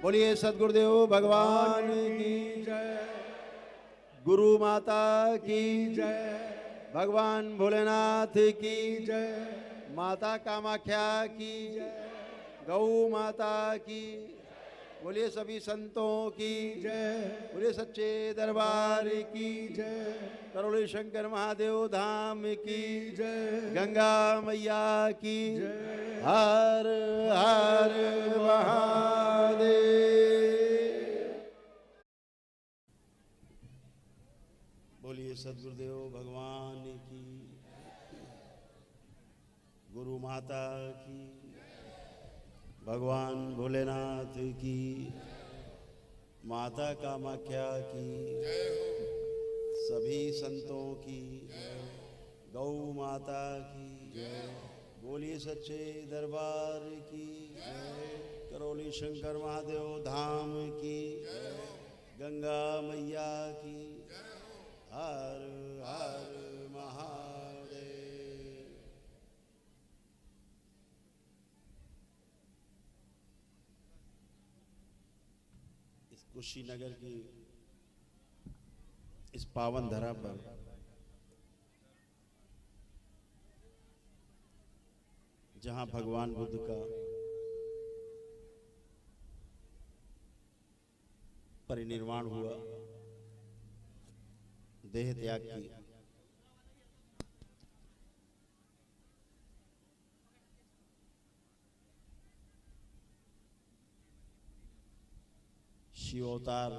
बोलिए सद्गुरुदेव भगवान की जय, गुरु माता की जय, भगवान भोलेनाथ की जय, माता कामाख्या की जय, गौ माता की, बोलिए सभी संतों की जय, बोलिए सच्चे दरबार की जय, करोली शंकर महादेव धाम की जय, गंगा मैया की जय, हर हर महादेव। बोलिए सद्गुरुदेव भगवान की, गुरु माता की, भगवान भोलेनाथ की, माता कामाख्या की, सभी संतों की, गौ माता की, बोलिए सच्चे दरबार की, करोली शंकर महादेव धाम की, गंगा मैया की, हर हर महादेव। इस कुशीनगर की इस पावन धरा पर जहां भगवान बुद्ध का परिनिर्वाण हुआ, देह त्याग की, शिवअवतार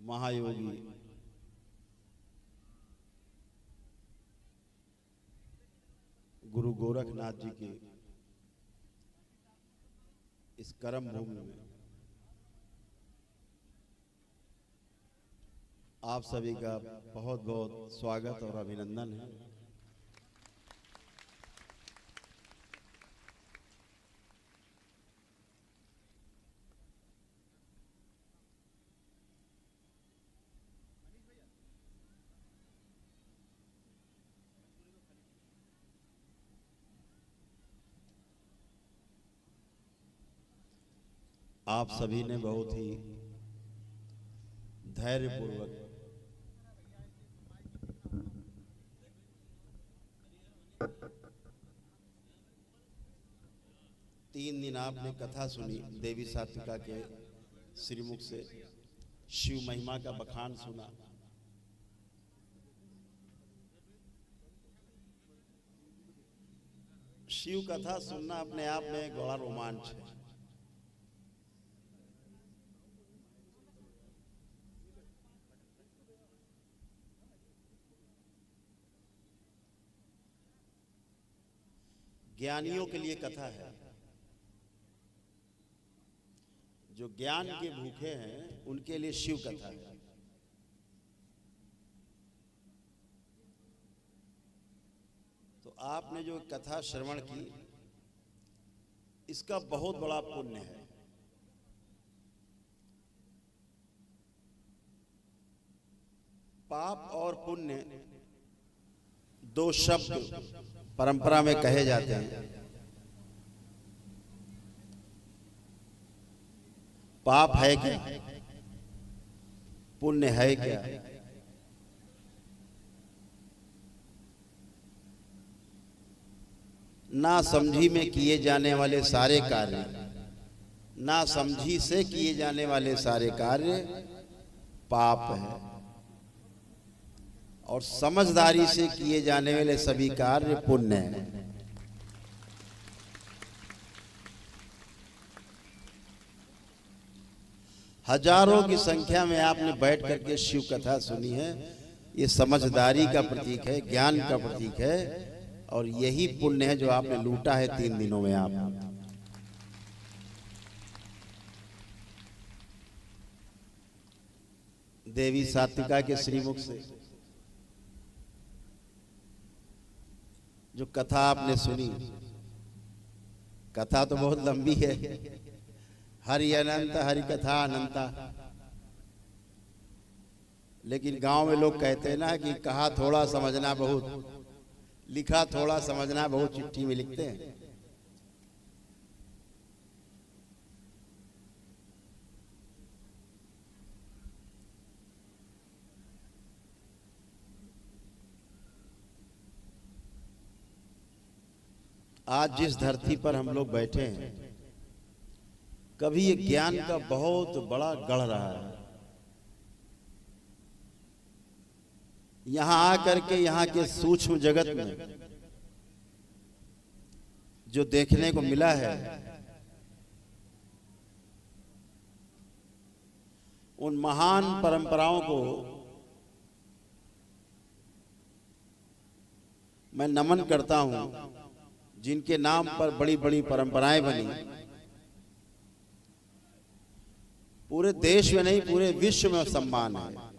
महायोगी गुरु गोरखनाथ जी के इस कर्म भूमि में आप सभी का बहुत बहुत स्वागत और अभिनंदन है। आप सभी ने बहुत ही धैर्यपूर्वक तीन दिन आपने कथा सुनी, देवी सात्विका के श्रीमुख से शिव महिमा का बखान सुना। शिव कथा सुनना अपने आप में एक बड़ा रोमांच है। ज्ञानियों के लिए कथा है, जो ज्ञान के भूखे हैं उनके लिए शिव कथा है। तो आपने जो कथा श्रवण की, इसका बहुत बड़ा पुण्य है। पाप और पुण्य दो शब्द परंपरा में कहे जाते हैं। पाप है क्या, पुण्य है क्या? ना समझी में किए जाने वाले सारे कार्य, ना समझी से किए जाने वाले सारे कार्य पाप है, और समझदारी से किए जाने वाले सभी कार्य पुण्य है। हजारों की संख्या में आपने बैठ करके शिव कथा सुनी है। ये समझदारी का प्रतीक है, ज्ञान का प्रतीक है, और यही पुण्य है जो आपने लूटा है 3 दिनों में। आप देवी सात्विका के श्रीमुख से जो कथा आपने सुनी, कथा तो बहुत लंबी है, हरि अनंत हरि कथा अनंता। लेकिन गांव में लोग कहते हैं ना कि कहा थोड़ा समझना बहुत, लिखा थोड़ा समझना बहुत, चिट्ठी में लिखते हैं। आज जिस धरती पर हम लोग बैठे हैं, कभी ये ज्ञान का बहुत बड़ा गढ़ रहा है। यहां आकर के यहाँ के सूक्ष्म जगत में जो देखने को मिला है, उन महान परंपराओं को मैं नमन करता हूं, जिनके नाम पर बड़ी बड़ी परंपराएं बनी। पूरे देश में नहीं, पूरे विश्व में सम्मान है।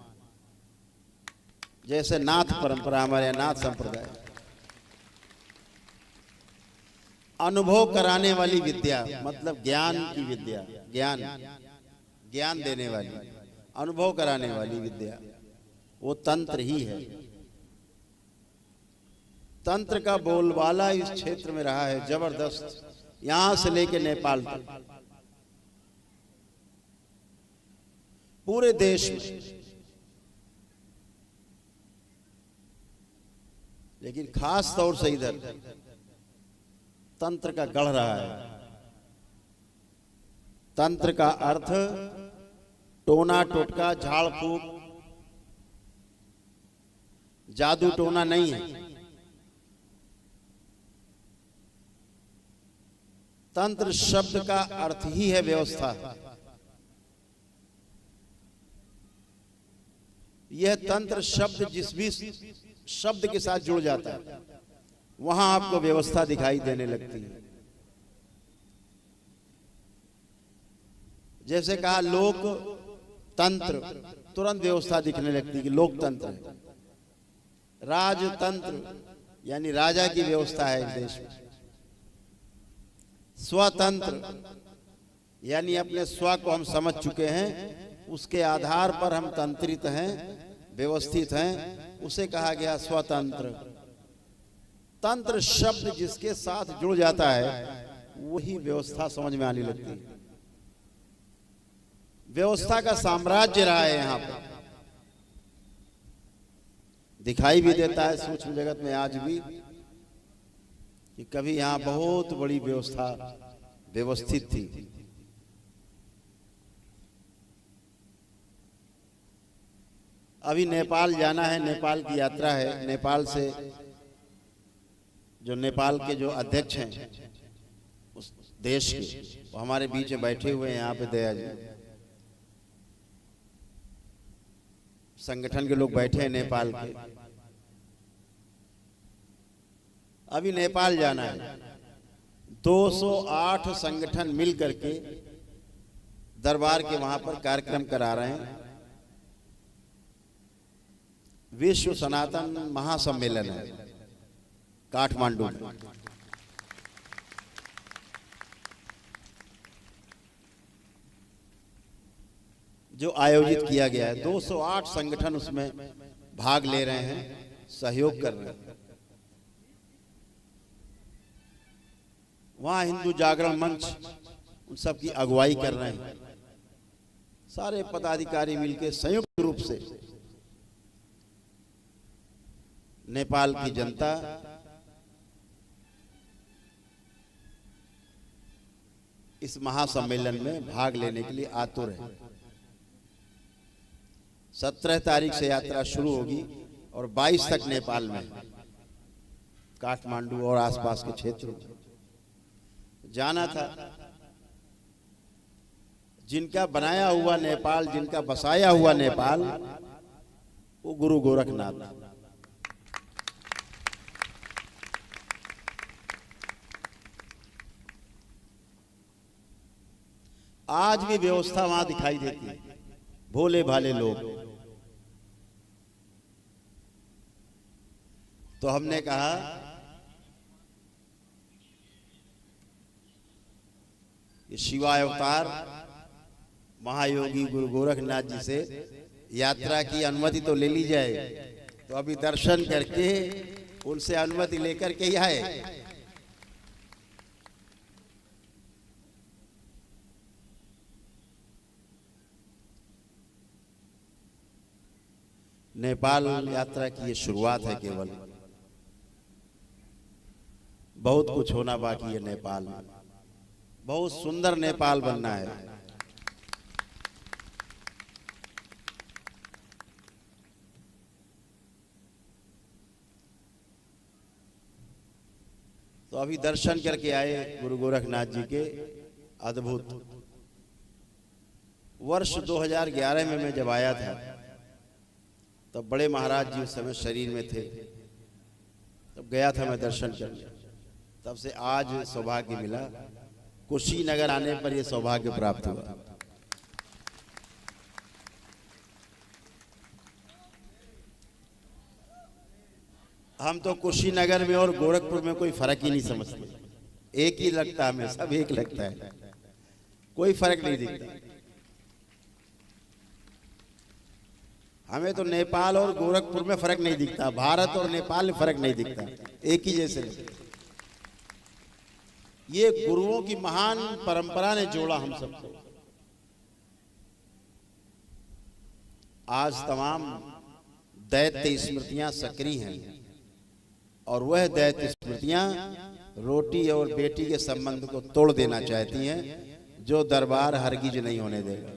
जैसे नाथ परंपरा, हमारे नाथ संप्रदाय, अनुभव कराने वाली विद्या, मतलब ज्ञान की विद्या, ज्ञान देने वाली, अनुभव कराने वाली विद्या, वो तंत्र ही है। तंत्र का बोलबाला इस क्षेत्र में रहा है जबरदस्त, यहां से लेकर नेपाल तक, पूरे देश में। लेकिन खास तौर से इधर तंत्र का गढ़ रहा है। तंत्र का अर्थ टोना टोटका, झाड़ फूक, जादू टोना नहीं है। तंत्र शब्द का अर्थ ही है व्यवस्था। यह तंत्र शब्द जिस भी शब्द के साथ जुड़ जाता है, वहां आपको व्यवस्था दिखाई देने लगती है। जैसे कहा लोक तंत्र, तुरंत व्यवस्था दिखने लगती है कि लोकतंत्र है। राजतंत्र यानी राजा की व्यवस्था है इस देश में। स्वतंत्र यानी अपने स्व को हम समझ चुके हैं, उसके आधार पर हम तंत्रित हैं, व्यवस्थित हैं, उसे कहा गया स्वतंत्र। तंत्र शब्द जिसके साथ जुड़ जाता है, वही व्यवस्था समझ में आने लगती है। व्यवस्था का साम्राज्य रहा है यहां पर, दिखाई भी देता है सूक्ष्म जगत में आज भी कि कभी यहां बहुत बड़ी व्यवस्था व्यवस्थित थी। अभी नेपाल जाना है, नेपाल की यात्रा है। नेपाल से जो नेपाल के जो अध्यक्ष हैं उस देश के, वो हमारे बीच में बैठे हुए हैं। यहाँ पे दया जी संगठन के लोग बैठे हैं नेपाल के। अभी नेपाल जाना है। 208 संगठन मिल करके दरबार के वहां पर कार्यक्रम करा रहे हैं। विश्व सनातन महासम्मेलन है काठमांडू में। जो आयोजित किया गया है, 208 संगठन उसमें भाग ले रहे हैं, सहयोग कर रहे हैं। वहां हिंदू जागरण मंच उन सब की अगुवाई कर रहे हैं। सारे पदाधिकारी मिलकर संयुक्त रूप से नेपाल की जनता इस महासम्मेलन में भाग लेने के लिए आतुर है। 17 तारीख से यात्रा शुरू होगी और 22 तक नेपाल में, काठमांडू और आसपास के क्षेत्रों में जाना था। जिनका बनाया हुआ नेपाल, जिनका बसाया हुआ नेपाल, वो गुरु गोरखनाथ। आज भी व्यवस्था वहां दिखाई देती है। भोले भाले लोग। तो हमने कहा कि शिवाय अवतार महायोगी गुरु गोरखनाथ जी से यात्रा की अनुमति तो ले ली जाए। तो अभी दर्शन करके उनसे अनुमति लेकर के ही आए। नेपाल यात्रा की ये शुरुआत है केवल। बहुत कुछ होना बाकी है नेपाल में, बहुत सुंदर नेपाल बनना है। तो अभी दर्शन करके आए गुरु गोरखनाथ जी के अद्भुत। वर्ष 2011 में मैं जब आया था तब बड़े महाराज जी उस समय शरीर में थे, तब गया था मैं दर्शन करने। तब से आज सौभाग्य मिला, कुशीनगर आने पर यह सौभाग्य प्राप्त हुआ। हम तो कुशीनगर में और गोरखपुर में कोई फर्क ही नहीं समझते, एक ही लगता है, हमें सब एक लगता है, कोई फर्क नहीं दिखता। हमें तो नेपाल और गोरखपुर में फर्क नहीं दिखता, भारत और नेपाल में फर्क नहीं दिखता, एक ही जैसे लगते। ये गुरुओं की महान परंपरा ने जोड़ा हम सबको। आज तमाम दैत्य स्मृतियां सक्रिय हैं और वह दैत्य स्मृतियां रोटी और बेटी के संबंध को तोड़ देना चाहती हैं, जो दरबार हरगिज नहीं होने देगा।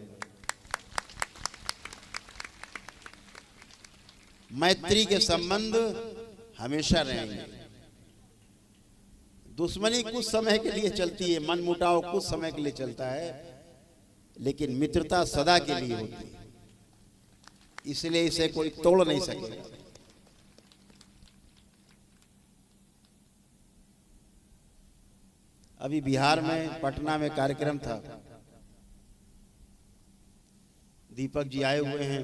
मैत्री के संबंध हमेशा रहेंगे। दुश्मनी कुछ समय के लिए चलती है, मनमुटाव कुछ समय के लिए चलता है, लेकिन मित्रता सदा के लिए होती है, इसलिए इसे कोई तोड़ नहीं सकेगा। अभी बिहार में पटना में कार्यक्रम था, दीपक जी आए हुए हैं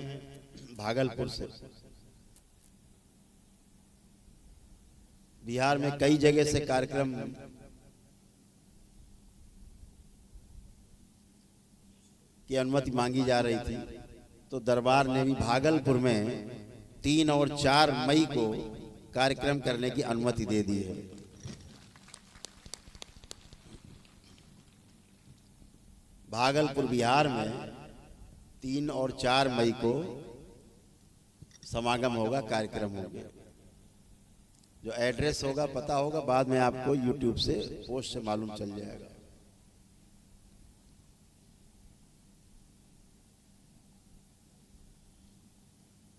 भागलपुर से। बिहार में कई जगह से कार्यक्रम की अनुमति मांगी जा रही थी, तो दरबार ने भी भागलपुर में 3 और 4 मई को कार्यक्रम करने की अनुमति दे दी है। भागलपुर बिहार में 3 और 4 मई को समागम होगा, कार्यक्रम होगा। जो एड्रेस होगा पता होगा, बाद में आपको YouTube से पोस्ट से मालूम चल जाएगा।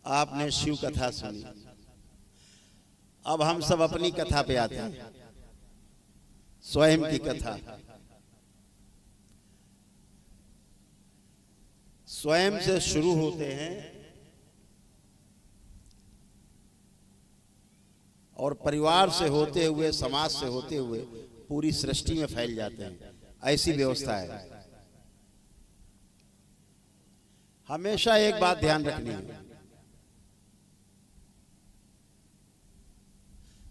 आपने शिव कथा सुनी, अब हम सब अपनी कथा पे आते हैं, स्वयं की कथा। स्वयं से शुरू होते हैं और परिवार से होते हुए, समाज से होते हुए पूरी सृष्टि में फैल जाते हैं। ऐसी व्यवस्था है। हमेशा एक बात ध्यान रखनी है,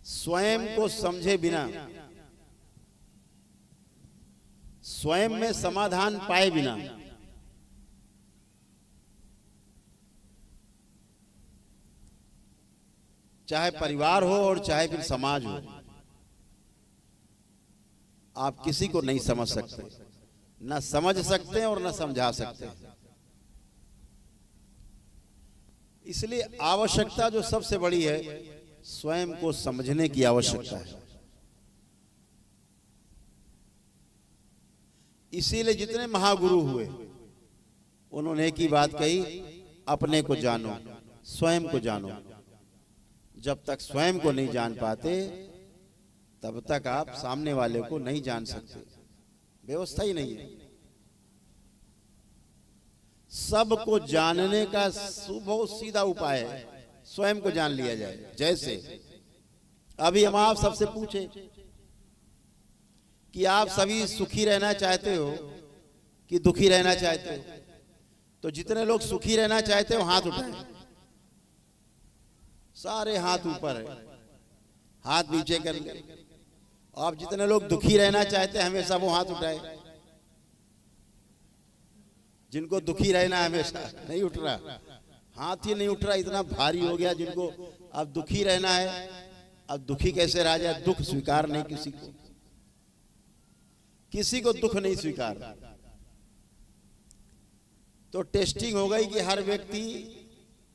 स्वयं को समझे बिना, स्वयं में समाधान पाए बिना चाहे परिवार हो और चाहे फिर समाज हो, आप किसी को नहीं समझ सकते, ना समझ सकते हैं और ना समझा सकते हैं। इसलिए आवश्यकता जो सबसे बड़ी है, स्वयं को समझने की आवश्यकता है। इसीलिए जितने महागुरु हुए उन्होंने एक ही बात कही, अपने को जानो, स्वयं को जानो। जब तक स्वयं को नहीं जान पाते तब तक आप सामने वाले को नहीं जान सकते, व्यवस्था ही नहीं है। सबको जानने का बहुत सीधा उपाय है, स्वयं को जान लिया जाए। जैसे अभी हम आप सबसे पूछे कि आप सभी सुखी रहना चाहते हो कि दुखी रहना चाहते हो, तो जितने लोग सुखी रहना चाहते हो हाथ उठाएं। सारे हाथ ऊपर है, हाथ नीचे कर ले। आप जितने लोग दुखी रहना चाहते हैं हमेशा, वो हाथ उठाए। जिनको दुखी रहना है हमेशा, नहीं उठ रहा, हाथ ही नहीं उठ रहा, इतना भारी हो गया जिनको अब दुखी रहना है। अब दुखी कैसे रह जाए? दुख स्वीकार नहीं, किसी को दुख नहीं स्वीकार। तो टेस्टिंग हो गई कि हर व्यक्ति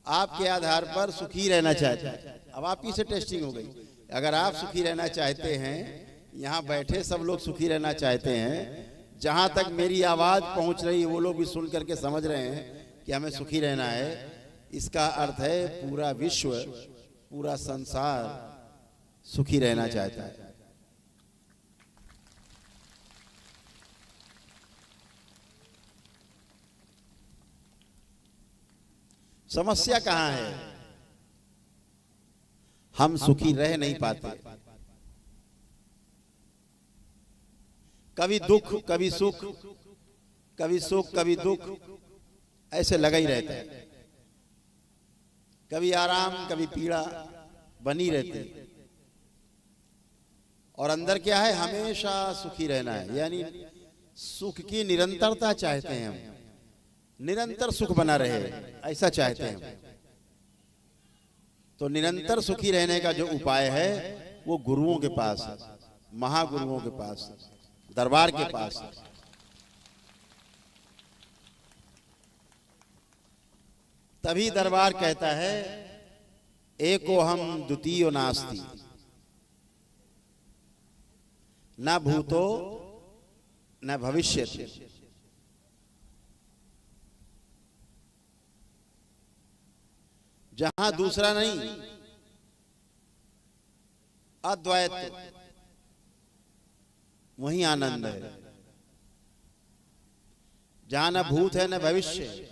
आपके आधार पर सुखी रहना चाहता है। अब आपकी से टेस्टिंग हो गई। अगर आप सुखी रहना चाहते हैं यहाँ बैठे सब लोग सुखी रहना चाहते हैं। जहां तक मेरी आवाज पहुंच रही है वो लोग भी सुन करके समझ रहे हैं कि हमें सुखी रहना है। इसका अर्थ है पूरा विश्व, पूरा संसार सुखी रहना चाहता है। समस्या कहां है? हम सुखी रह नहीं पाते। कभी दुख कभी सुख, कभी सुख कभी दुख, ऐसे लगा ही रहता है। कभी आराम कभी पीड़ा बनी रहती। और अंदर क्या है? हमेशा सुखी रहना है, यानी सुख की निरंतरता चाहते हैं हम। निरंतर सुख बना रहे ऐसा चाहते हैं। तो निरंतर सुखी रहने का जो उपाय है वो गुरुओं के पास है, महागुरुओं के पास, दरबार के पास। तभी दरबार कहता है एको हम द्वितीयो नास्ति, न भूतो न भविष्यति। जहां दूसरा नहीं, अद्वैत, वहीं आनंद है। जहां न भूत है न भविष्य,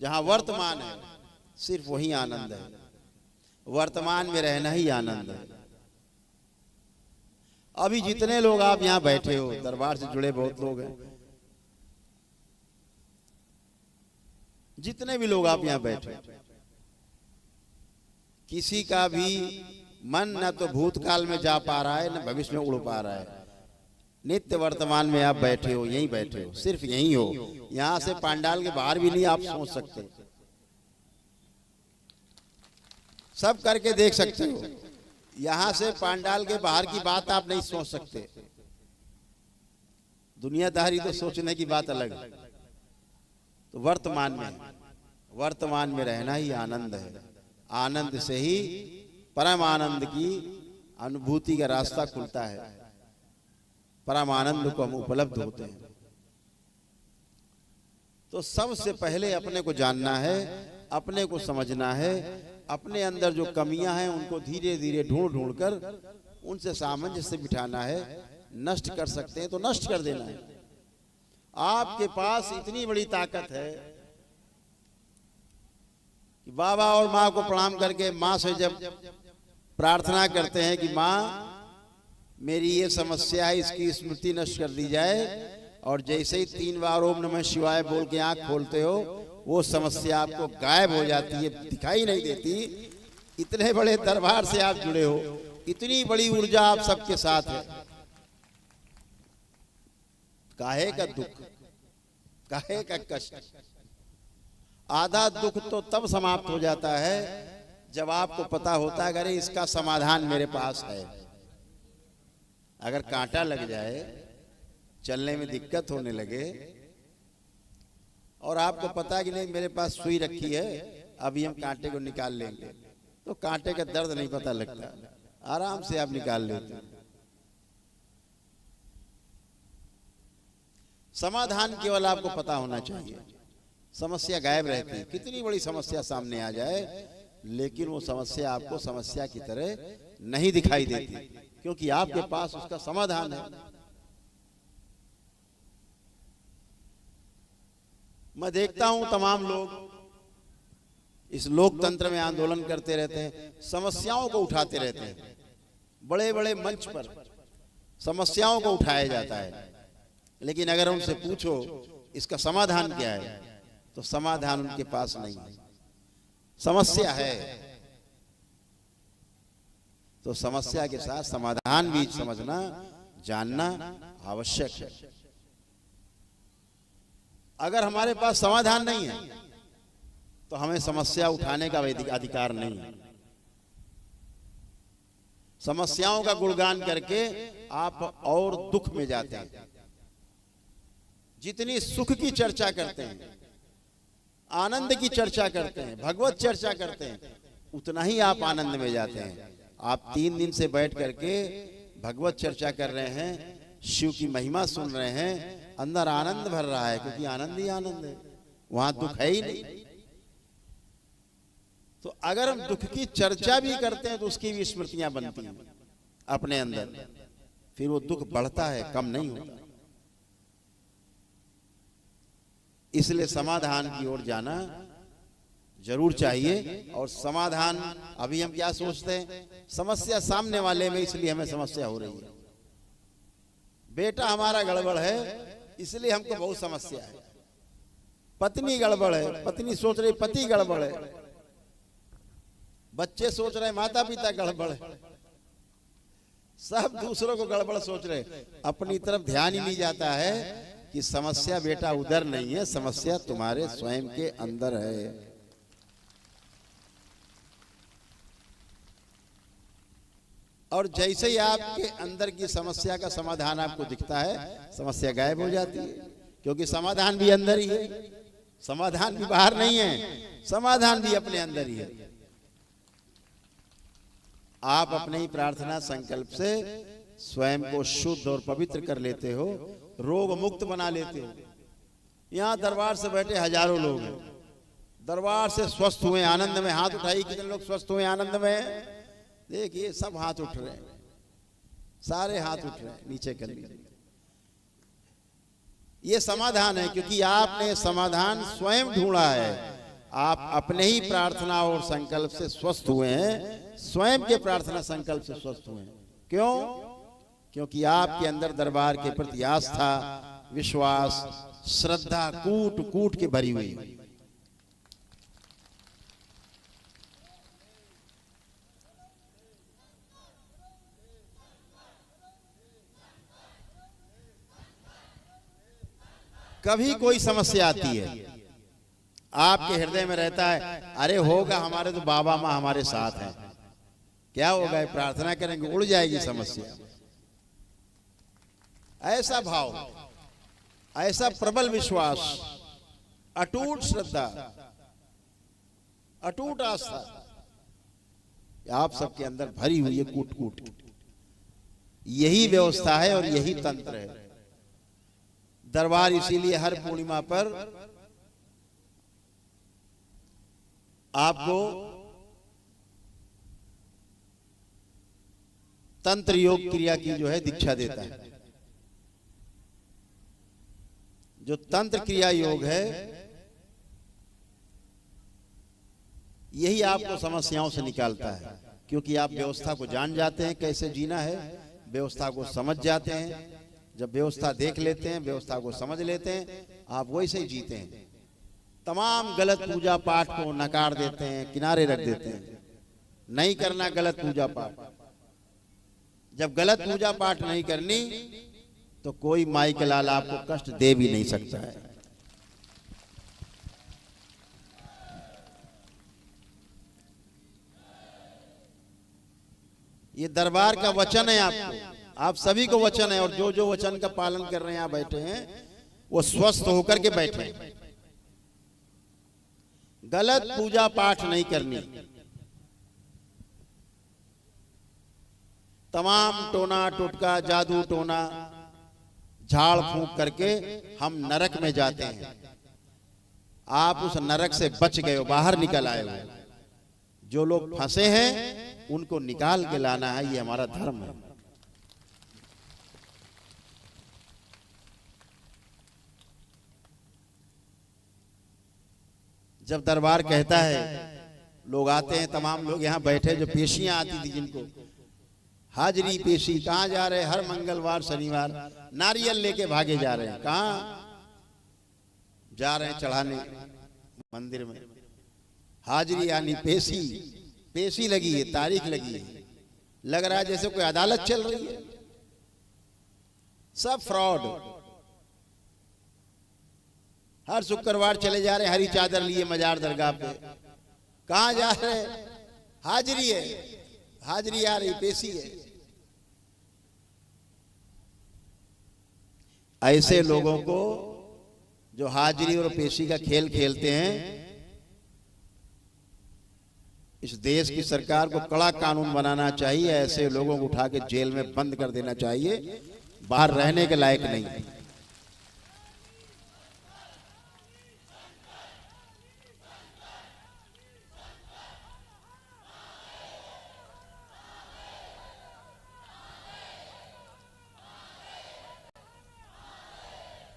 जहां वर्तमान है सिर्फ वहीं आनंद है। वर्तमान में रहना ही आनंद है। अभी जितने लोग आप यहां बैठे हो, दरबार से जुड़े बहुत लोग हैं, जितने भी लोग आप यहां बैठे, किसी का भी मन न तो भूतकाल में जा पा रहा है न भविष्य में उड़ पा रहा है। नित्य वर्तमान में आप बैठे हो, यहीं बैठे हो, सिर्फ यहीं हो। यहां से पांडाल के बाहर भी नहीं आप सोच सकते। सब करके देख सकते हो, यहां से पांडाल के बाहर की बात आप नहीं सोच सकते। दुनियादारी तो सोचने की बात अलग है। तो वर्तमान में रहना ही आनंद है। आनंद से ही परम आनंद की अनुभूति का रास्ता खुलता है। परम आनंद को हम उपलब्ध होते हैं। तो सबसे पहले अपने को जानना है, अपने को समझना है। अपने अंदर जो कमियां हैं उनको धीरे धीरे ढूंढ कर उनसे सामंजस्य बिठाना है। नष्ट कर सकते हैं तो नष्ट कर देना है। आपके पास इतनी बड़ी ताकत है कि बाबा और माँ को प्रणाम करके माँ से जब प्रार्थना करते हैं कि माँ मेरी ये समस्या है, इसकी स्मृति नष्ट कर दी जाए, और जैसे ही 3 बार ओम नमः शिवाय बोल के आंख खोलते हो वो समस्या आपको गायब हो जाती है, दिखाई नहीं देती। इतने बड़े दरबार से आप जुड़े हो, इतनी बड़ी ऊर्जा आप सबके साथ है। काहे का दुख, काहे का कष्ट। आधा दुख तो तब समाप्त हो जाता है जब आपको पता होता है अगर इसका समाधान मेरे पास है। अगर कांटा लग जाए, चलने में दिक्कत होने लगे, और आपको पता कि नहीं मेरे पास सुई रखी है, अभी हम कांटे को निकाल लेंगे, तो कांटे का दर्द नहीं पता लगता, आराम से आप निकाल लेते। समाधान केवल आपको पता होना चाहिए। समस्या गायब रहती है, कितनी बड़ी समस्या सामने आ जाए, लेकिन वो समस्या आपको समस्या की तरह नहीं दिखाई देती, क्योंकि आपके पास उसका समाधान है। मैं देखता हूं तमाम लोग इस लोकतंत्र में आंदोलन करते रहते हैं, समस्याओं को उठाते रहते हैं। बड़े बड़े मंच पर समस्याओं को उठाया जाता है, लेकिन अगर उनसे पूछो इसका समाधान क्या है, तो समाधान उनके पास नहीं है। समस्या है तो समस्या के साथ समाधान भी समझना, जानना आवश्यक है। अगर हमारे पास समाधान नहीं है तो हमें समस्या उठाने का अधिकार नहीं है। समस्याओं का गुणगान करके आप और दुख में जाते हैं। जितनी सुख की चर्चा करते हैं, आनंद की चर्चा करते हैं, भगवत चर्चा करते हैं, उतना ही आप आनंद में जाते हैं। आप 3 दिन से बैठ करके भगवत चर्चा कर रहे हैं, शिव की महिमा सुन रहे हैं, अंदर आनंद भर रहा है, क्योंकि आनंद ही आनंद है, वहां दुख है ही नहीं। तो अगर हम दुख की चर्चा भी करते हैं तो उसकी भी स्मृतियां बनती हैं अपने अंदर, फिर वो दुख बढ़ता है, कम नहीं होता। इसलिए समाधान की ओर जाना जरूर चाहिए। और समाधान अभी हम क्या सोचते हैं, समस्या सामने वाले में, इसलिए हमें समस्या हो रही है। बेटा हमारा गड़बड़ है इसलिए हमको बहुत समस्या है, पत्नी गड़बड़ है, पत्नी सोच रही पति गड़बड़ है, बच्चे सोच रहे माता पिता गड़बड़ है, सब दूसरों को गड़बड़ सोच रहे, अपनी तरफ ध्यान ही नहीं जाता है कि समस्या बेटा उधर नहीं है, समस्या तुम्हारे स्वयं के अंदर है। और जैसे ही आपके अंदर की समस्या का समाधान आपको दिखता है, समस्या गायब हो जाती है, क्योंकि समाधान भी अंदर ही है, समाधान भी बाहर नहीं है, समाधान भी अपने अंदर ही है। आप अपने ही प्रार्थना संकल्प से स्वयं को शुद्ध और पवित्र कर लेते हो, रोग मुक्त बना लेते हो। यहां दरबार से बैठे हजारों लोग हैं, दरबार से स्वस्थ हुए, आनंद में। हाथ उठाइए, कितने लोग स्वस्थ हुए आनंद में? देखिए सब हाथ उठ रहे हैं, सारे हाथ उठ रहे हैं, नीचे कर लीजिए। ये समाधान है, क्योंकि आपने समाधान स्वयं ढूंढा है। आप अपने ही प्रार्थना और संकल्प से स्वस्थ हुए हैं, स्वयं के प्रार्थना संकल्प से स्वस्थ हुए हैं। क्यों? क्योंकि आपके अंदर दरबार के प्रति आस्था, विश्वास, श्रद्धा कूट कूट के भरी हुई है। कभी कोई समस्या आती है, आपके हृदय में रहता है, अरे होगा, हमारे तो बाबा माँ हमारे साथ हैं, क्या होगा, प्रार्थना करेंगे उड़ जाएगी समस्या। ऐसा भाव, ऐसा प्रबल विश्वास, अटूट श्रद्धा, अटूट आस्था आप सबके अंदर भरी हुई है कूट कूट। यही व्यवस्था है और यही तंत्र है। दरबार इसीलिए हर पूर्णिमा पर आपको तंत्र योग क्रिया की जो है दीक्षा देता है। जो तंत्र क्रिया योग है, यही आपको समस्याओं से निकालता है, क्योंकि आप व्यवस्था को जान जाते हैं, कैसे जीना है, व्यवस्था को समझ जाते हैं। जब व्यवस्था देख लेते हैं, व्यवस्था को समझ लेते हैं, आप वैसे ही जीते हैं। तमाम गलत पूजा पाठ को नकार देते हैं, किनारे रख देते हैं, नहीं करना गलत पूजा पाठ। जब गलत पूजा पाठ नहीं करनी तो कोई माई के लाल आपको कष्ट दे भी नहीं सकता है। ये दरबार का वचन है, आपको, आप सभी को वचन है, और जो जो वचन का पालन कर रहे हैं, यहाँ बैठे हैं, वो स्वस्थ होकर के बैठे हैं। गलत पूजा पाठ नहीं करनी, तमाम टोना टोटका, जादू टोना, झाड़ फूंक करके हम नरक में जाते हैं। आप उस नरक से बच गए हो, बाहर निकल आए हो। जो लोग फंसे हैं उनको निकाल के लाना है, ये हमारा धर्म है। जब दरबार कहता है, लोग आते हैं, तमाम लोग यहाँ बैठे, जो पेशियां आती थी जिनको, हाजरी पेशी, कहाँ जा रहे हैं? हर मंगलवार शनिवार नारियल लेके भागे जा रहे हैं। कहाँ जा रहे हैं? चढ़ाने मंदिर में। हाजरी यानी पेशी, पेशी लगी है, तारीख लगी है, लग रहा है जैसे कोई अदालत चल रही है। सब फ्रॉड। हर शुक्रवार चले जा रहे हैं, हरी चादर लिए मजार दरगाह पे। कहाँ जा रहे हैं? हाजरी है, हाजरी आ रही, पेशी है। ऐसे लोगों को जो हाजरी और पेशी का खेल खेलते हैं, इस देश की सरकार को कड़ा कानून बनाना चाहिए, ऐसे लोगों को उठा के जेल में बंद कर देना चाहिए, बाहर रहने के लायक नहीं।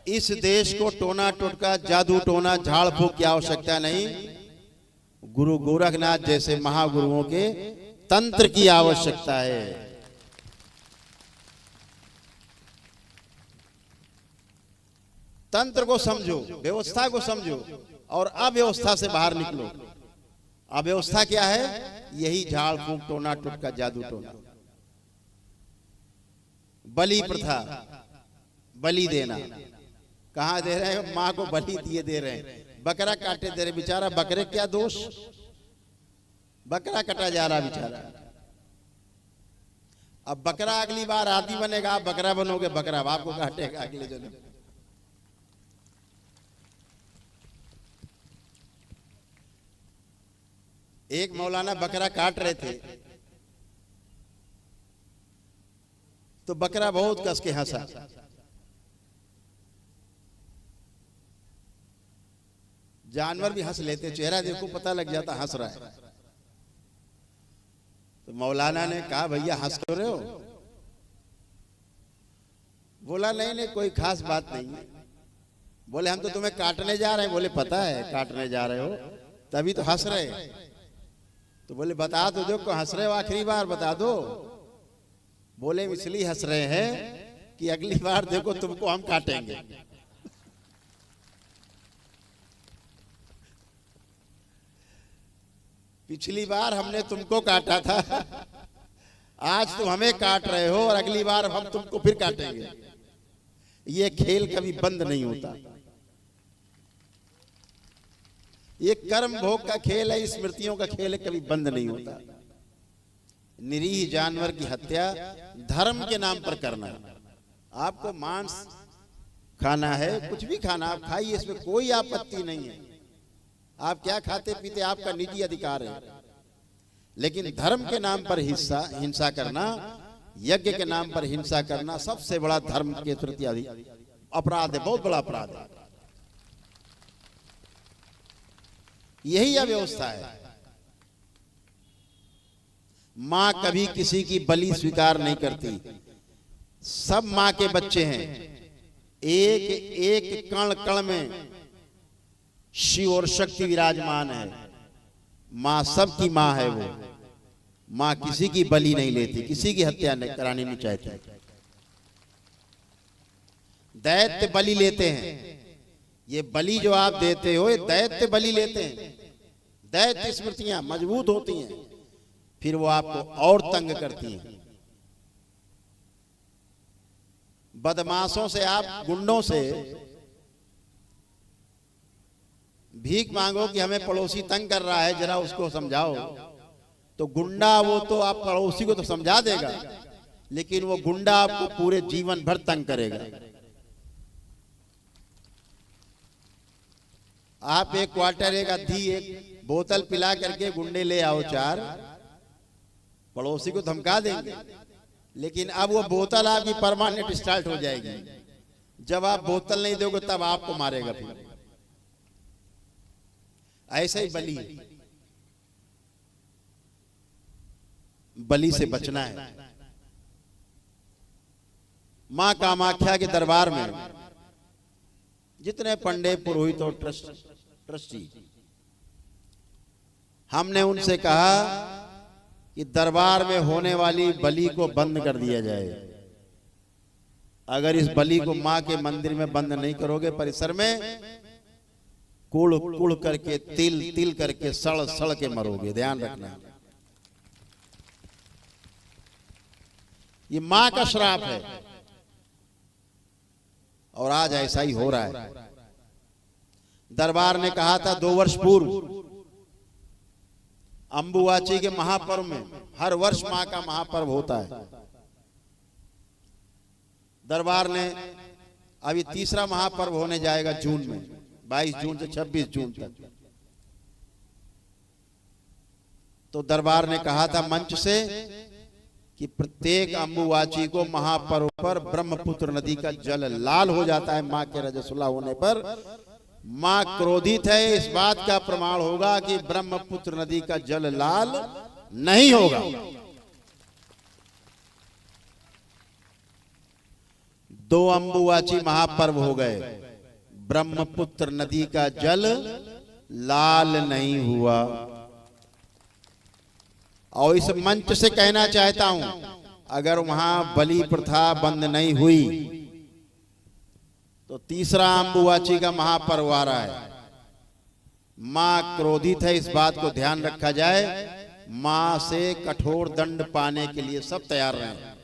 इस देश को टोना टोटका, जादू टोना, झाड़ फूक की आवश्यकता नहीं, गुरु गोरखनाथ जैसे महागुरुओं के तंत्र की आवश्यकता है। तंत्र को समझो, व्यवस्था को समझो और अव्यवस्था से बाहर निकलो। अव्यवस्था क्या है? यही झाड़ फूक, टोना टोटका, जादू टोना, बलि प्रथा, बलि देना। कहां दे रहे हैं? मां को बलि दिए दे रहे हैं, बकरा काटे दे रहे। बेचारा बकरे क्या दोष, बकरा कटा जा रहा बेचारा। अब बकरा अगली बार आदि बनेगा, आप बकरा बनोगे, बकरा आपको काटेगा अगले जन्म। एक मौलाना बकरा काट रहे थे तो बकरा बहुत कस के हंसा। जानवर भी हंस लेते, चेहरा देखो पता लग जाता हंस रहा है। तो मौलाना ने कहा, भैया हंस क्यों रहे हो? बोला नहीं नहीं कोई खास बात नहीं है। बोले हम तो तुम्हें काटने जा रहे हैं। बोले पता है काटने जा रहे हो, तभी तो हंस रहे। तो बोले बता दो जो को हंस रहे हो, आखिरी बार बता दो। बोले इसलिए हंस रहे हैं कि अगली बार देखो तुमको हम काटेंगे। पिछली बार हमने तुमको काटा था, आज तुम हमें काट रहे हो और अगली बार हम तुमको फिर काटेंगे। ये खेल कभी बंद नहीं होता। ये कर्म भोग का खेल है, स्मृतियों का खेल है, कभी बंद नहीं होता। निरीह जानवर की हत्या धर्म के नाम पर करना। आपको मांस खाना है, कुछ भी खाना आप खाइए, इसमें कोई आपत्ति नहीं है। आप क्या खाते पीते आपका निजी अधिकार है। लेकिन धर्म के नाम पर हिंसा करना, यज्ञ के नाम पर हिंसा करना सबसे बड़ा धर्म के प्रति अपराध है, बहुत बड़ा अपराध है। यही अव्यवस्था है। मां कभी किसी की बलि स्वीकार नहीं करती। सब मां के बच्चे हैं, एक एक कण कण में शिव और शक्ति विराजमान है। मां सबकी मां है। वो मां किसी की बलि नहीं लेती, किसी की हत्या करानी नहीं चाहती। दैत्य बलि लेते हैं। ये बलि जो आप देते हो, ये दैत्य बलि लेते हैं। दैत्य स्मृतियां मजबूत होती हैं, फिर वो आपको और तंग करती हैं। बदमाशों से, आप गुंडों से भीख मांगो कि हमें पड़ोसी तंग कर रहा है, जरा उसको समझाओ। तो गुंडा वो तो आप पड़ोसी को तो समझा देगा, लेकिन वो गुंडा आपको पूरे जीवन भर तंग करेगा। आप एक क्वार्टर, एक अद्धी, एक बोतल पिला करके गुंडे ले आओ चार, पड़ोसी को धमका देंगे। लेकिन अब वो बोतल आपकी परमानेंट स्टार्ट हो जाएगी। जब आप बोतल नहीं दोगे तब आपको मारेगा। फिर ऐसा ही बलि, बलि से बचना है। मां कामाख्या के दरबार में जितने पंडित, पुरोहित और ट्रस्टी, हमने उनसे कहा कि दरबार में होने वाली बलि को बंद कर दिया जाए। अगर इस बलि को मां के मंदिर में बंद नहीं करोगे, परिसर में कुड़ कुड़ करके, तिल तिल करके, सड़ सड़ के मरोगे। ध्यान रखना, ये मां का श्राप है। और आज ऐसा ही हो रहा है। दरबार ने कहा था 2 वर्ष पूर्व अंबुवाची के महापर्व में, हर वर्ष मां का महापर्व होता है। दरबार ने अभी तीसरा महापर्व होने जाएगा जून में, 22 जून से 26 जून तक। तो दरबार ने कहा था मंच से कि प्रत्येक अम्बुवाची को महापर्व पर ब्रह्मपुत्र नदी का जल लाल हो जाता है मां के रजस्वला होने पर। मां क्रोधित है, इस बात का प्रमाण होगा कि ब्रह्मपुत्र नदी का जल लाल नहीं होगा। दो अम्बुवाची महापर्व हो गए, ब्रह्मपुत्र नदी का जल लाल नहीं हुआ। और इस मंच से कहना चाहता हूं, अगर वहां बलि प्रथा बंद नहीं हुई तो तीसरा अम्बुवाची का महापर्व आ रहा है। मां क्रोधित है, इस बात को ध्यान रखा जाए। मां से कठोर दंड पाने के लिए सब तैयार रहे।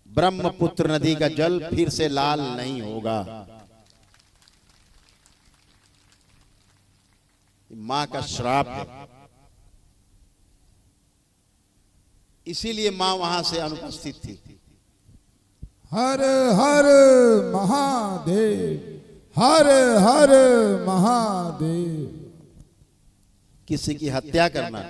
ब्रह्मपुत्र नदी का जल फिर से लाल नहीं होगा। मां का श्राप है, इसीलिए मां वहां से अनुपस्थित थी। हर हर महादेव, हर हर महादेव। किसी की हत्या करना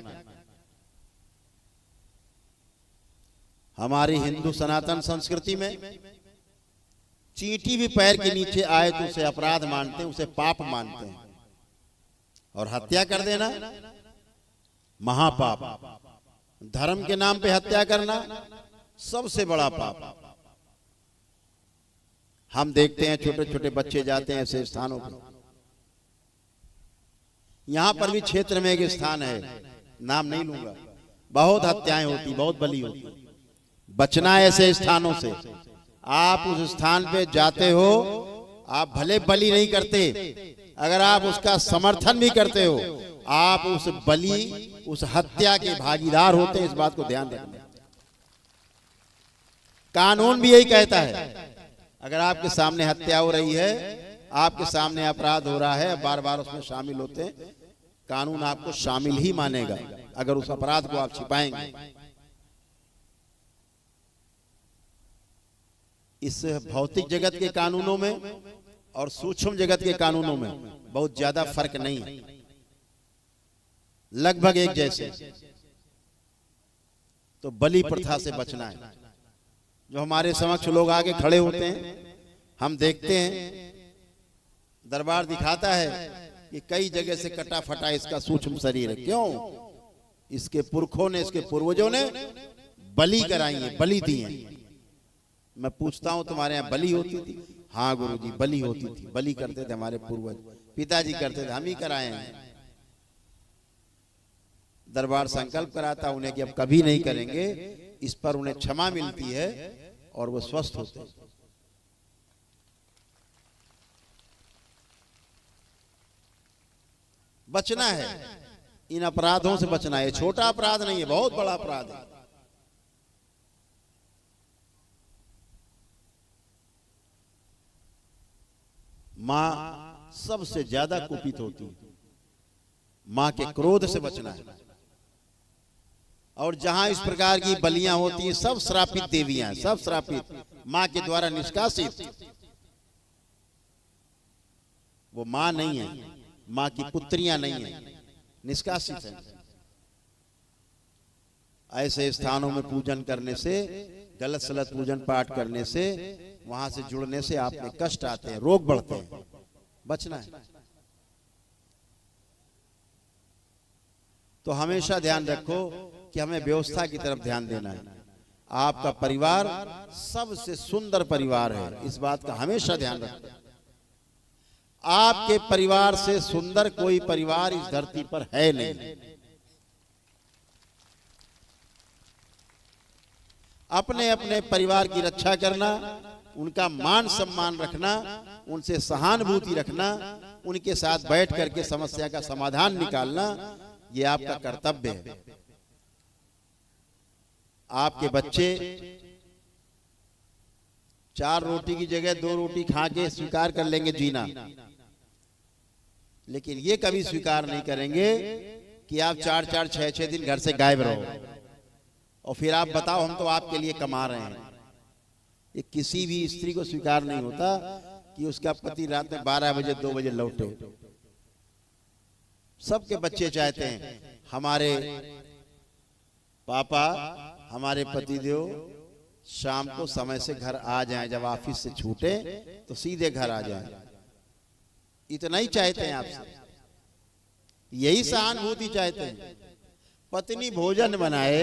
हमारी हिंदू सनातन संस्कृति में, चींटी भी पैर के नीचे आए तो उसे अपराध मानते हैं, उसे पाप मानते हैं। और हत्या कर देना महापाप। धर्म के नाम पे हत्या करना सबसे बड़ा पाप। हम देखते हैं छोटे छोटे बच्चे जाते हैं ऐसे स्थानों पर। यहां पर भी क्षेत्र में एक स्थान है, नाम नहीं लूंगा, बहुत हत्याएं होती, बहुत बलि होती। बचना है ऐसे स्थानों से। आप उस स्थान पे जाते हो, आप भले बलि नहीं करते, अगर आप उसका समर्थन भी करते हो, आप उस बलि, उस हत्या के भागीदार होते हैं। इस बात को ध्यान रखना। कानून भी यही कहता है, अगर आपके सामने हत्या हो रही है, आपके सामने अपराध हो रहा है, बार बार उसमें शामिल होते हैं, कानून आपको शामिल ही मानेगा अगर उस अपराध को आप छिपाएंगे। इस भौतिक जगत के कानूनों में और सूक्ष्म जगत के कानूनों में बहुत ज्यादा फर्क नहीं है, लगभग एक जैसे। तो बलि प्रथा से बचना है। जो हमारे समक्ष लोग आके खड़े होते हैं, हम देखते हैं, दरबार दिखाता है कि कई जगह से कटा फटा इसका सूक्ष्म शरीर है। क्यों? इसके पुरखों ने, इसके पूर्वजों ने बलि कराई है, बलि दी है। मैं पूछता हूं, तुम्हारे यहाँ बलि होती थी? हाँ गुरुजी, बलि होती थी, बलि करते थे हमारे पूर्वज, पिताजी करते थे, हम ही कराए हैं। दरबार संकल्प कराता उन्हें कि अब कभी नहीं करेंगे। इस पर उन्हें क्षमा मिलती है और वो स्वस्थ होते हैं। बचना है, इन अपराधों से बचना है। छोटा अपराध नहीं है, बहुत बड़ा अपराध है। मां सबसे ज्यादा कुपित होती है, मां के क्रोध से बचना है। और जहां इस प्रकार की बलियां होती हैं, सब श्रापित देवियां, सब श्रापित, मां के द्वारा निष्कासित। वो मां नहीं है, मां की पुत्रियां नहीं है, निष्कासित है। ऐसे स्थानों में पूजन करने से, गलत सलत पूजन पाठ करने से, वहां से जुड़ने से आप में कष्ट आते हैं, रोग बढ़ते हैं। बचना है। तो हमेशा ध्यान रखो कि हमें व्यवस्था की तरफ ध्यान देना है। आपका परिवार सबसे सुंदर परिवार है, इस बात का हमेशा ध्यान रखो। आपके परिवार से सुंदर कोई परिवार इस धरती पर है नहीं। अपने अपने परिवार की रक्षा करना, उनका मान सम्मान रखना, उनसे सहानुभूति रखना, उनके साथ बैठ करके समस्या का समाधान निकालना, ये आपका कर्तव्य है। आपके बच्चे 4 रोटी की जगह 2 रोटी खा के स्वीकार कर लेंगे जीना, लेकिन ये कभी स्वीकार नहीं करेंगे कि आप 4-4, 6-6 दिन घर से गायब रहो और फिर आप बताओ हम तो आपके लिए कमा रहे हैं। ये किसी भी स्त्री को स्वीकार नहीं होता कि उसका पति रात में 12 बजे 2 बजे लौटे। सबके बच्चे चाहते हैं हमारे पापा हमारे पतिदेव शाम को समय से घर आ जाएं, जब ऑफिस से छूटे तो सीधे घर आ जाएं। इतना ही चाहते हैं आपसे, यही सहानुभूति चाहते हैं। पत्नी भोजन बनाए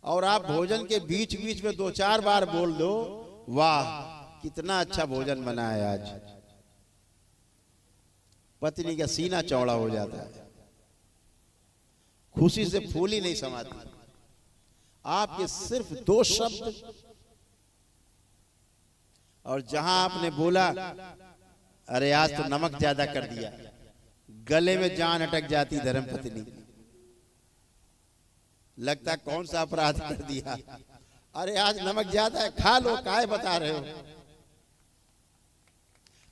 और आप भोजन के बीच बीच में 2-4 बार बोल दो, वाह कितना अच्छा भोजन बना है आज। पत्नी का सीना चौड़ा हो जाता है, खुशी से फूल ही नहीं समाती। आपके सिर्फ 2 शब्द, और जहां आपने बोला अरे आज तो नमक ज्यादा कर दिया, गले में जान अटक जाती धर्मपत्नी। लगता कौन सा अपराध कर दिया, अरे आज नमक ज्यादा है, खा लो, काहे बता रहे हो।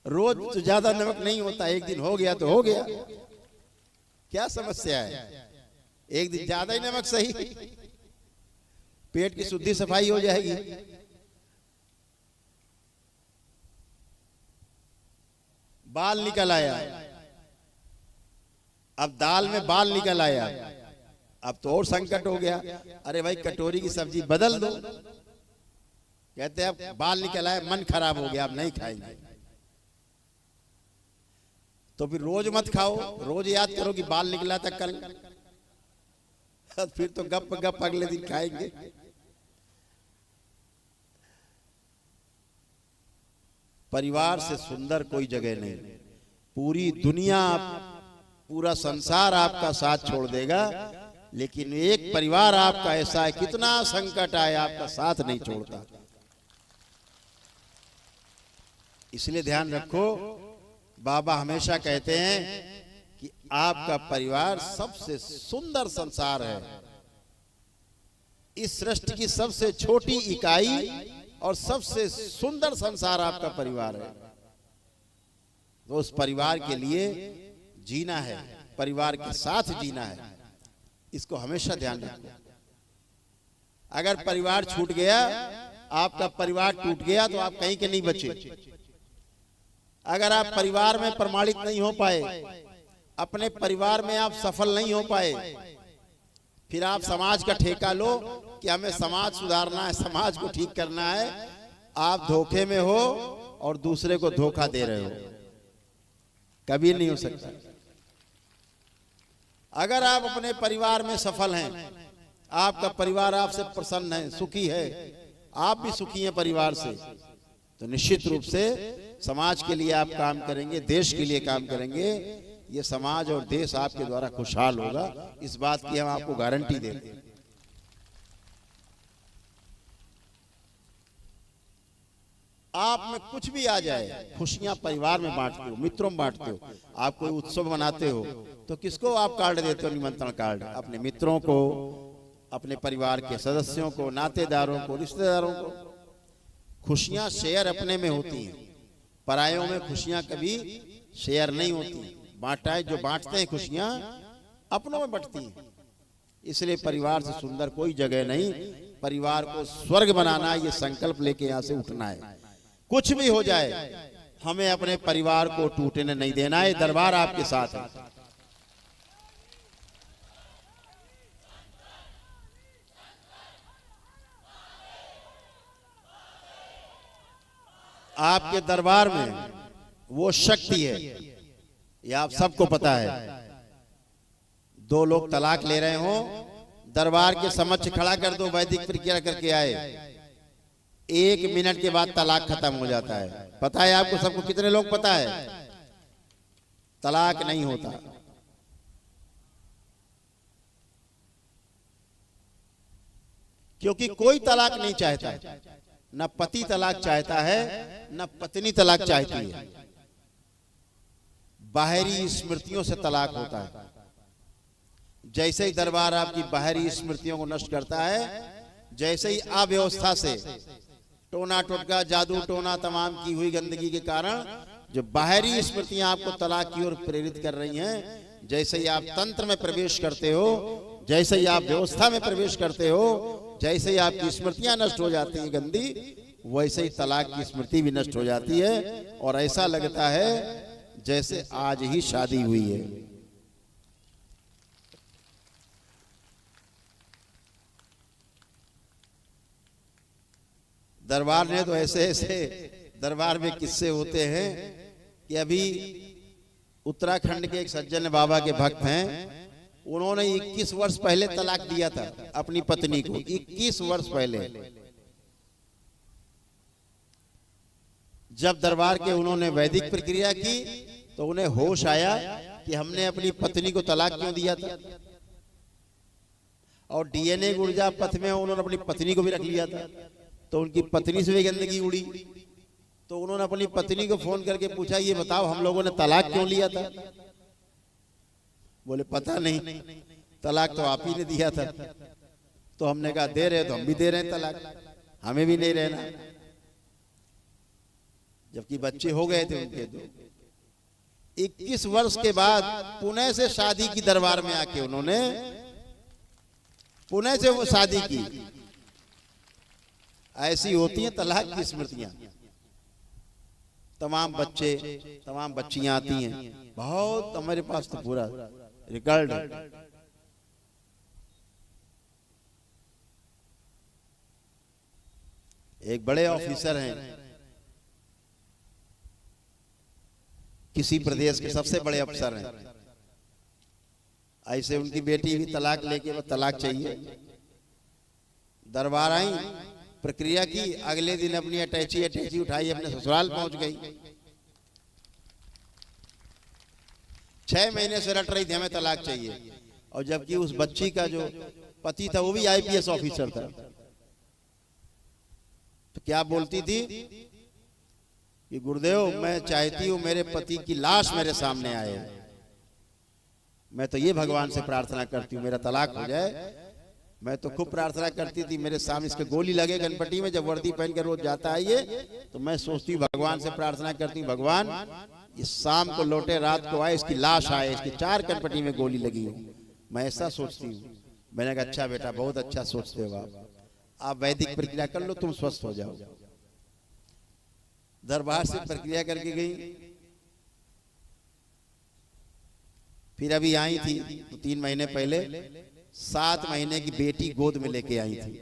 रोज तो ज्यादा नमक नहीं होता, एक दिन हो गया तो हो गया, क्या समस्या है। एक दिन ज्यादा ही नमक सही, पेट की शुद्धि सफाई हो जाएगी। बाल निकल आया, अब दाल में बाल निकल आया, अब तो और संकट हो गया। अरे भाई कटोरी की सब्जी बदल दो, कहते हैं अब बाल निकल आया, मन खराब हो गया, अब नहीं खाएंगे। तो फिर रोज मत खाओ, रोज याद करो कि बाल निकला था कल, फिर तो गप गप अगले दिन खाएंगे। परिवार से सुंदर कोई जगह नहीं। पूरी दुनिया, पूरा संसार आपका साथ छोड़ देगा, लेकिन एक परिवार आपका ऐसा है, कितना संकट आए आपका साथ नहीं छोड़ता। इसलिए ध्यान रखो, बाबा हमेशा कहते हैं कि आपका परिवार सबसे सुंदर संसार है। इस सृष्टि की सबसे छोटी इकाई और सबसे सुंदर संसार आपका परिवार है। तो उस परिवार के लिए जीना है, परिवार के साथ जीना है, इसको हमेशा ध्यान रखो। अगर परिवार छूट गया, आपका परिवार टूट गया, तो आप कहीं के नहीं बचे। अगर आप परिवार में प्रमाणित नहीं हो पाए, अपने परिवार में आप सफल नहीं हो पाए, फिर आप समाज का ठेका लो कि हमें समाज सुधारना है, समाज को ठीक करना है। आप धोखे में हो और दूसरे को धोखा दे रहे हो, कभी नहीं हो सकता। अगर आप अपने परिवार में सफल हैं, आपका परिवार आपसे प्रसन्न है, सुखी है, आप भी सुखी हैं परिवार से, तो निश्चित रूप से समाज के लिए आप काम करेंगे, देश के लिए काम करेंगे। ये समाज और देश आपके द्वारा खुशहाल होगा, इस बात की हम आपको गारंटी देते हैं। आप में कुछ भी आ जाए, खुशियां परिवार में बांटते हो, मित्रों में बांटते हो। आप कोई उत्सव मनाते हो तो किसको आप कार्ड देते हो? निमंत्रण कार्ड। अपने मित्रों को, अपने परिवार के सदस्यों को, नातेदारों को, रिश्तेदारों को। खुशियां शेयर अपने में होती हैं, परायों में खुशियां कभी शेयर नहीं होती। बांटाए जो बांटते हैं खुशियां, अपनों में बंटती हैं। इसलिए परिवार से सुंदर कोई जगह नहीं। परिवार को स्वर्ग बनाना, ये संकल्प लेके यहां से उठना है। कुछ भी हो जाए, हमें अपने परिवार को टूटने नहीं देना है। दरबार आपके साथ है। आपके दरबार में वो शक्ति है, ये आप सबको पता है। 2 लोग तलाक ले रहे हो, दरबार के समक्ष खड़ा कर दो, वैदिक प्रक्रिया करके आए, 1 मिनट के बाद तलाक खत्म हो जाता है। पता है आपको सबको? कितने लोग पता है? तलाक नहीं होता। क्योंकि कोई तलाक नहीं चाहता, न पति तलाक चाहता है, न पत्नी तलाक चाहती है। बाहरी स्मृतियों से तलाक होता है। जैसे ही दरबार आपकी बाहरी स्मृतियों को नष्ट करता है, जैसे ही अव्यवस्था से, टोना टोटका, जादू टोना, तमाम की हुई गंदगी के कारण जो बाहरी स्मृतियां आपको तलाक की ओर प्रेरित कर रही हैं, जैसे ही आप तंत्र में प्रवेश करते हो, जैसे ही आप व्यवस्था में प्रवेश करते हो, जैसे ही आपकी स्मृतियां नष्ट हो जाती हैं गंदी, वैसे ही तलाक की स्मृति भी नष्ट हो जाती है। और ऐसा लगता है जैसे आज ही शादी हुई है। दरबार ने तो ऐसे ऐसे दरबार में किस्से होते हैं कि अभी उत्तराखंड के एक सज्जन बाबा के भक्त हैं, उन्होंने 21 वर्ष पहले तलाक दिया था अपनी पत्नी को। 21 वर्ष पहले जब दरबार के उन्होंने वैदिक प्रक्रिया की तो उन्हें होश आया कि हमने अपनी पत्नी को तलाक क्यों दिया था, और डीएनए ऊर्जा पथ में उन्होंने अपनी पत्नी को भी रख लिया था, तो उनकी पत्नी से भी गंदगी उड़ी। तो उन्होंने अपनी पत्नी को फोन करके पूछा, ये बताओ हम लोगों ने तलाक क्यों लिया था? बोले पता नहीं, तलाक तो आप ही ने दिया था। तो हमने कहा दे रहे तो हम भी दे रहे हैं तलाक, हमें भी नहीं रहना। जबकि बच्चे हो गए थे उनके। तो 21 वर्ष के बाद पुणे से शादी की, दरबार में आके उन्होंने पुणे से वो शादी की। ऐसी होती हैं तलाक की स्मृतियां। तमाम बच्चे तमाम बच्चियां आती हैं, बहुत हमारे पास तो पूरा रिकॉर्ड है। एक बड़े ऑफिसर हैं, किसी प्रदेश के सबसे बड़े अफसर हैं। ऐसे उनकी बेटी भी तलाक लेके, वो तलाक चाहिए। दरबार आई, प्रक्रिया की, अगले दिन अपनी अटैची उठाई, अपने ससुराल पहुंच गई। 6 महीने से रट रही थी हमें तलाक चाहिए, और जबकि उस बच्ची का जो पति था वो भी आईपीएस ऑफिसर था। तो क्या बोलती थी कि गुरुदेव मैं चाहती हूं मेरे पति की लाश मेरे सामने आए, मैं तो ये भगवान से प्रार्थना करती हूँ मेरा तलाक हो जाए। मैं तो खूब प्रार्थना करती थी मेरे सामने इसके गोली लगे गणपति में, जब वर्दी पहन कर रोज जाता है ये, तो मैं सोचती हूँ भगवान से प्रार्थना करती हूँ, भगवान ये शाम को लौटे रात को आए, इसकी लाश आए, इसकी 4 कनपटी में गोली लगी हो। मैं ऐसा सोचती हूँ। मैंने कहा अच्छा बेटा, बहुत अच्छा सोचते हो आप वैदिक प्रक्रिया कर लो, तुम स्वस्थ हो जाओ। दरबार से प्रक्रिया करके गई, फिर अभी आई थी तो 3 महीने पहले 7 महीने की बेटी गोद में लेके आई थी।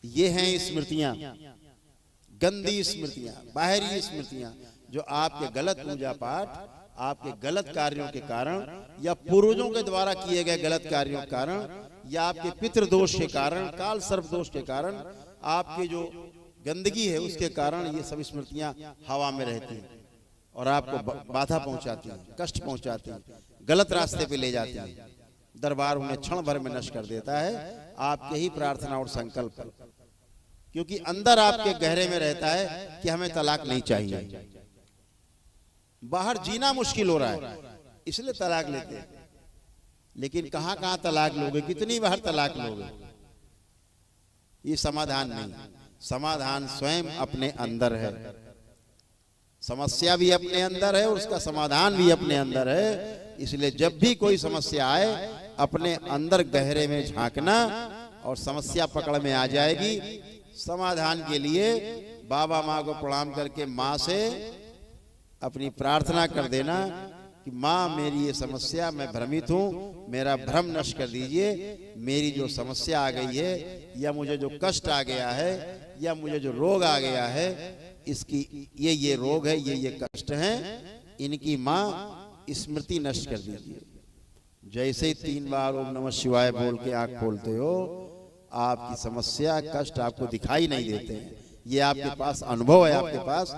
ये हैं स्मृतियां, गंदी स्मृतियां, बाहरी स्मृतियां, जो आपके गलत पूजा पाठ, आपके गलत कार्यों के कारण, या पूर्वजों के द्वारा किए गए गलत कार्यों के कारण, या आपके पितृदोष के कारण, काल सर्प दोष के कारण, आपके जो गंदगी है उसके कारण ये सब स्मृतियां हवा में रहती हैं और आपको बाधा पहुंचाती हैं, कष्ट पहुंचाती हैं, गलत रास्ते पे ले जाती हैं। दरबार उन्हें क्षण भर में नष्ट कर देता है आपके ही प्रार्थना और संकल्प, क्योंकि अंदर आपके गहरे में रहता है कि हमें तलाक नहीं चाहिए। बाहर जीना मुश्किल हो रहा है इसलिए तलाक लेते हैं, लेकिन कहां कहां तलाक लोगे, कितनी बार तलाक लोगे? ये समाधान नहीं। समाधान स्वयं अपने अंदर है। समस्या भी अपने अंदर है और उसका समाधान भी अपने अंदर है। इसलिए जब भी कोई समस्या आए अपने अंदर गहरे में झांकना और समस्या पकड़ में आ जाएगी। समाधान के लिए बाबा माँ को प्रणाम करके माँ से अपनी प्रार्थना कर देना कि माँ मेरी ये समस्या, मैं भ्रमित हूँ, मेरा भ्रम नष्ट कर दीजिए। मेरी जो समस्या आ गई है या मुझे जो कष्ट आ गया है या मुझे जो रोग आ गया है, इसकी ये रोग है, ये कष्ट हैं, इनकी माँ स्मृति नष्ट कर दीजिए। जैसे ही 3 बार ओम नमः शिवाय बोल के आंख खोलते हो, आपकी समस्या कष्ट आपको दिखाई नहीं देते हैं। ये आपके पास अनुभव है, आपके पास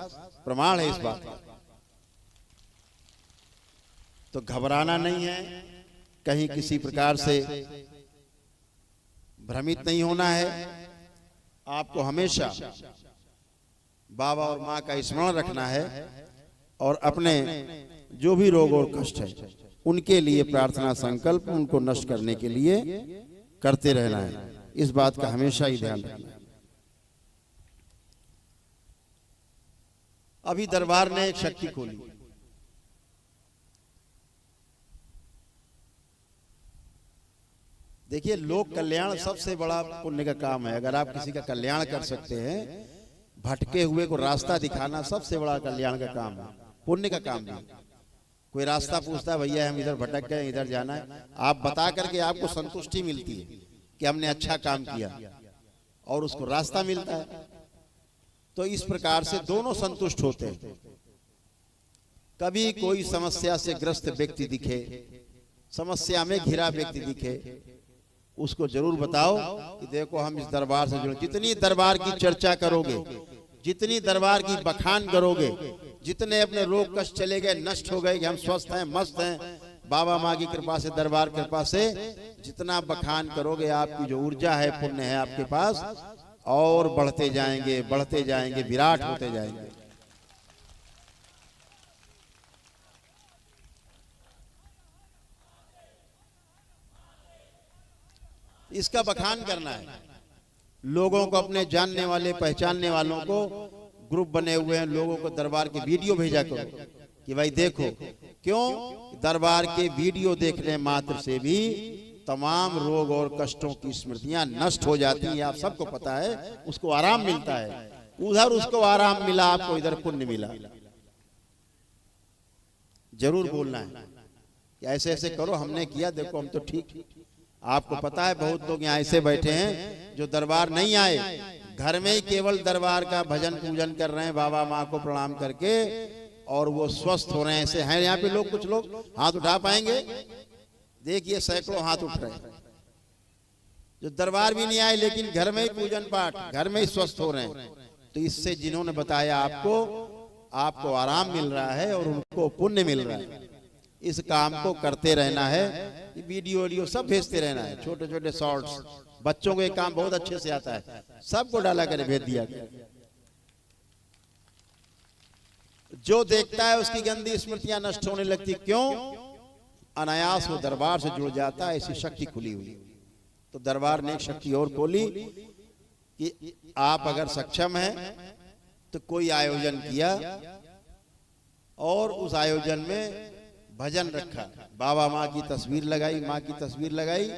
प्रमाण है इस बात का। तो घबराना नहीं है, कहीं किसी प्रकार से भ्रमित नहीं होना है। आपको हमेशा बाबा और माँ का स्मरण रखना है और अपने जो भी रोग और कष्ट है उनके लिए प्रार्थना संकल्प उनको नष्ट करने के लिए करते रहना है। इस बात का हमेशा ही ध्यान रखना है। अभी दरबार ने एक शक्ति खोली। देखिए, लोक कल्याण सबसे बड़ा पुण्य का काम है। अगर आप किसी का कल्याण कर सकते हैं, भटके हुए को रास्ता दिखाना सबसे बड़ा कल्याण का काम है, पुण्य का काम नहीं। कोई रास्ता पूछता है, भैया हम इधर भटक गए, इधर जाना है, आप बता करके आपको संतुष्टि मिलती है कि हमने अच्छा काम किया और उसको रास्ता मिलता है। तो इस प्रकार से दोनों संतुष्ट होते हैं। कभी कोई समस्या से ग्रस्त व्यक्ति दिखे, समस्या में घिरा व्यक्ति दिखे, उसको जरूर बताओ कि देखो हम इस दरबार से जुड़े। जितनी दरबार की चर्चा करोगे, जितनी दरबार की बखान करोगे, जितने अपने रोग कष्ट चले गए, नष्ट हो गए कि हम स्वस्थ हैं, मस्त हैं, बाबा माँ की कृपा से, दरबार कृपा से जितना बखान करोगे, आपकी जो ऊर्जा है, पुण्य है आपके पास, और बढ़ते जाएंगे, बढ़ते जाएंगे, विराट होते जाएंगे। इसका बखान करना है। लोगों को, अपने जानने वाले पहचानने वालों को, ग्रुप बने हुए हैं, लोगों को दरबार के वीडियो भेजा करो कि भाई देखो। क्यों? दरबार के वीडियो देखने मात्र से भी तमाम रोग और कष्टों की स्मृतियां नष्ट हो जाती हैं। आप सबको पता है, उसको आराम मिलता है। उधर उसको आराम मिला, आपको इधर पुण्य मिला। जरूर बोलना है कि ऐसे ऐसे करो, हमने किया, देखो हम तो ठीक। आपको पता है बहुत लोग यहाँ ऐसे बैठे हैं जो दरबार नहीं आए, घर में ही केवल दरबार का भजन पूजन कर रहे हैं, बाबा माँ को प्रणाम करके, और वो स्वस्थ हो रहे हैं। ऐसे हैं यहाँ पे लोग, कुछ लोग हाथ उठा पाएंगे? देखिए सैकड़ों हाथ उठ रहे हैं जो दरबार भी नहीं आए, लेकिन घर में ही पूजन पाठ, घर में ही स्वस्थ हो रहे हैं। तो इससे जिन्होंने बताया आपको आराम मिल रहा है और उनको पुण्य मिल रहा है। इस काम को करते रहना है, वीडियो सब भेजते रहना है, छोटे छोटे शॉर्ट्स। बच्चों को एक काम बहुत अच्छे से आता है, सबको डाला करे, भेज दिया करे। जो देखता है उसकी गंदी स्मृतियां नष्ट होने लगती। क्यों? अनायास वो दरबार से जुड़ जाता है, ऐसी शक्ति खुली हुई। तो दरबार ने एक शक्ति और खोली कि आप अगर सक्षम हैं तो कोई आयोजन किया और उस आयोजन में भजन रखा, बाबा माँ की तस्वीर लगाई, माँ की तस्वीर लगाई,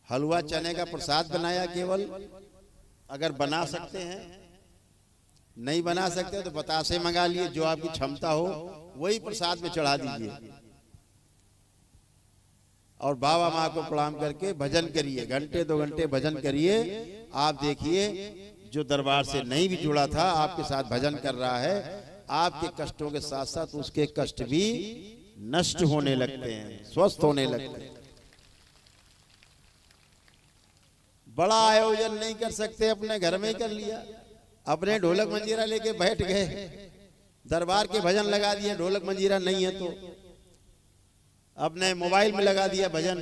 हलवा चने का प्रसाद बनाया केवल। अगर बना सकते हैं, नहीं बना सकते तो बतासे मंगा लिए, जो आपकी क्षमता हो वही प्रसाद में चढ़ा दीजिए, और बाबा माँ को प्रणाम करके भजन करिए। घंटे 2 घंटे भजन करिए। आप देखिए जो दरबार से नहीं भी जुड़ा था, आपके साथ भजन कर रहा है, आपके कष्टों के साथ साथ उसके कष्ट भी नष्ट होने लगते हैं, स्वस्थ होने लगते हैं। बड़ा आयोजन नहीं कर सकते, अपने घर में ही कर लिया। अपने ढोलक मंजीरा लेके बैठ गए, दरबार के भजन लगा दिए। ढोलक मंजीरा नहीं है तो अपने मोबाइल में लगा दिया भजन,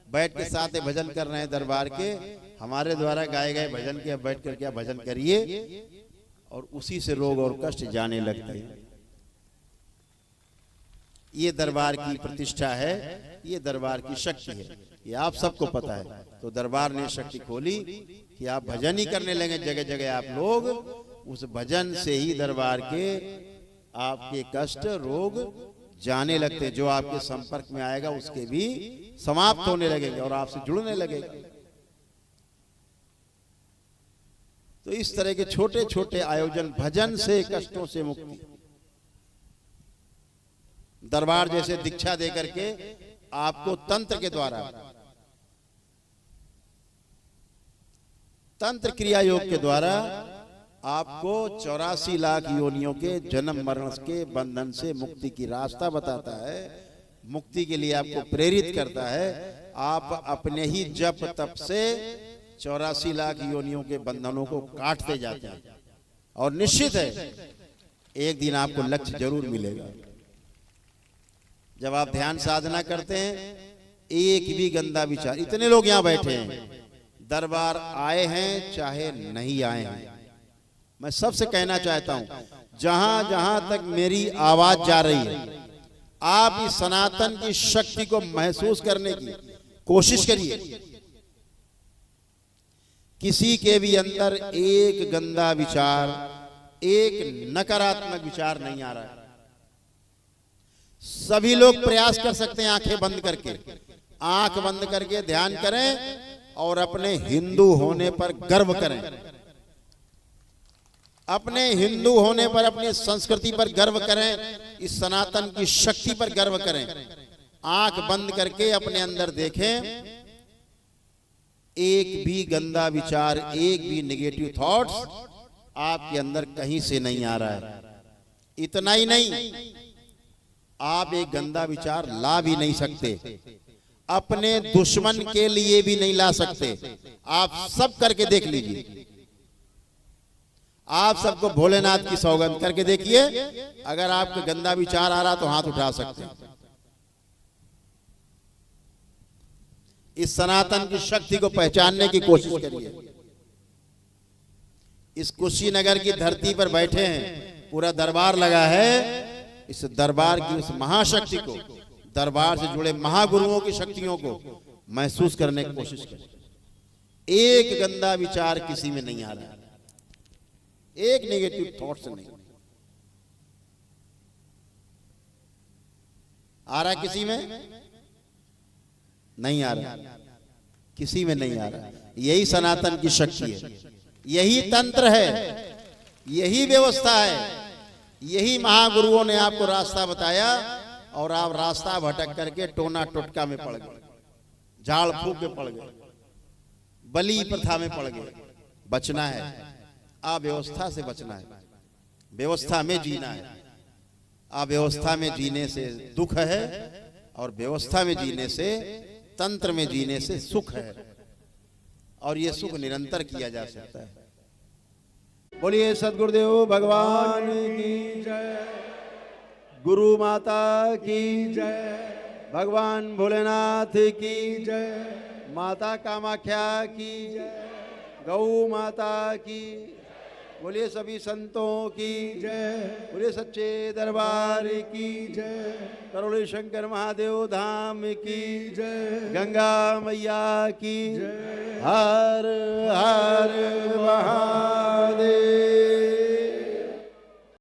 बैठ के साथ भजन कर रहे हैं दरबार के, हमारे द्वारा गाए गए भजन के। बैठ कर क्या भजन करिए, और उसी से रोग और कष्ट जाने लगते हैं। ये दरबार की प्रतिष्ठा है, ये दरबार की शक्ति है, ये आप सबको पता है। तो दरबार ने शक्ति खोली कि आप भजन ही करने लगे जगह जगह। आप लोग उस भजन से ही दरबार के आपके कष्ट रोग जाने लगते। जो आपके संपर्क में आएगा उसके भी समाप्त होने लगेंगे और आपसे जुड़ने लगेगा। तो इस तरह के छोटे छोटे आयोजन, भजन से कष्टों से मुक्ति। दरबार जैसे दीक्षा दे करके आपको तंत्र के द्वारा, तंत्र क्रिया योग के द्वारा आपको 84 लाख योनियों के जन्म मरण के बंधन से मुक्ति की रास्ता बताता है, मुक्ति के लिए आपको प्रेरित करता है। आप अपने ही जप तप से 84 लाख योनियों के बंधनों को काटते जाते हैं, और निश्चित है एक दिन आपको लक्ष्य जरूर मिलेगा। जब आप ध्यान साधना करते हैं, एक भी गंदा विचार, इतने लोग यहाँ बैठे हैं, दरबार आए हैं चाहे नहीं आए हैं, मैं सबसे कहना चाहता हूं, जहां जहां तक मेरी आवाज जा रही है, आप इस सनातन की शक्ति को महसूस करने की कोशिश करिए। किसी के भी अंदर एक गंदा विचार, एक नकारात्मक विचार नहीं आ रहा है। सभी लोग प्रयास कर सकते हैं आंखें बंद करके, आंख बंद करके ध्यान करें और अपने हिंदू होने पर गर्व करें, अपने हिंदू होने पर, अपनी संस्कृति पर गर्व करें, इस सनातन की शक्ति पर गर्व करें। आंख बंद करके अपने अंदर देखें एक भी गंदा विचार, एक भी नेगेटिव थॉट्स आपके अंदर कहीं से नहीं आ रहा है। इतना ही नहीं, आप एक गंदा विचार ला भी नहीं सकते, अपने दुश्मन के लिए भी नहीं ला सकते। आप सब करके देख लीजिए, आप सबको भोलेनाथ की सौगंध करके देखिए, अगर आपको गंदा विचार आ रहा तो हाथ उठा सकते हैं। इस सनातन की शक्ति को पहचानने की कोशिश करिए। इस कुशीनगर की धरती पर बैठे हैं, पूरा दरबार लगा है। इस दरबार की उस महाशक्ति को, दरबार से जुड़े महागुरुओं की शक्तियों को महसूस करने की कोशिश करें। एक गंदा विचार किसी में नहीं आ रहा है, एक नेगेटिव थॉट्स नहीं आ रहा। किसी में नहीं आ रहा, किसी में नहीं आ रहा। यही सनातन की शक्ति है, यही तंत्र है, यही व्यवस्था है। यही महागुरुओं ने आपको रास्ता बताया और आप रास्ता भटक करके टोना टोटका में पड़ गए, झाड़ फूक में पड़ गए, बलि प्रथा में पड़ गए। बचना है, अव्यवस्था से बचना है, व्यवस्था में जीना है। अव्यवस्था में जीने से दुख है और व्यवस्था में जीने से, तंत्र में जीने से सुख है, और यह सुख निरंतर किया जा सकता है। बोलिए सद्गुरुदेव भगवान की जय, गुरु माता की जय, भगवान भोलेनाथ की जय, माता कामाख्या की जय, गौ माता की। बोलिए सभी संतों की जय, बोलिए सच्चे दरबार की जय, करोड़े शंकर महादेव धाम की जय, गंगा मैया की जय। हर हर महा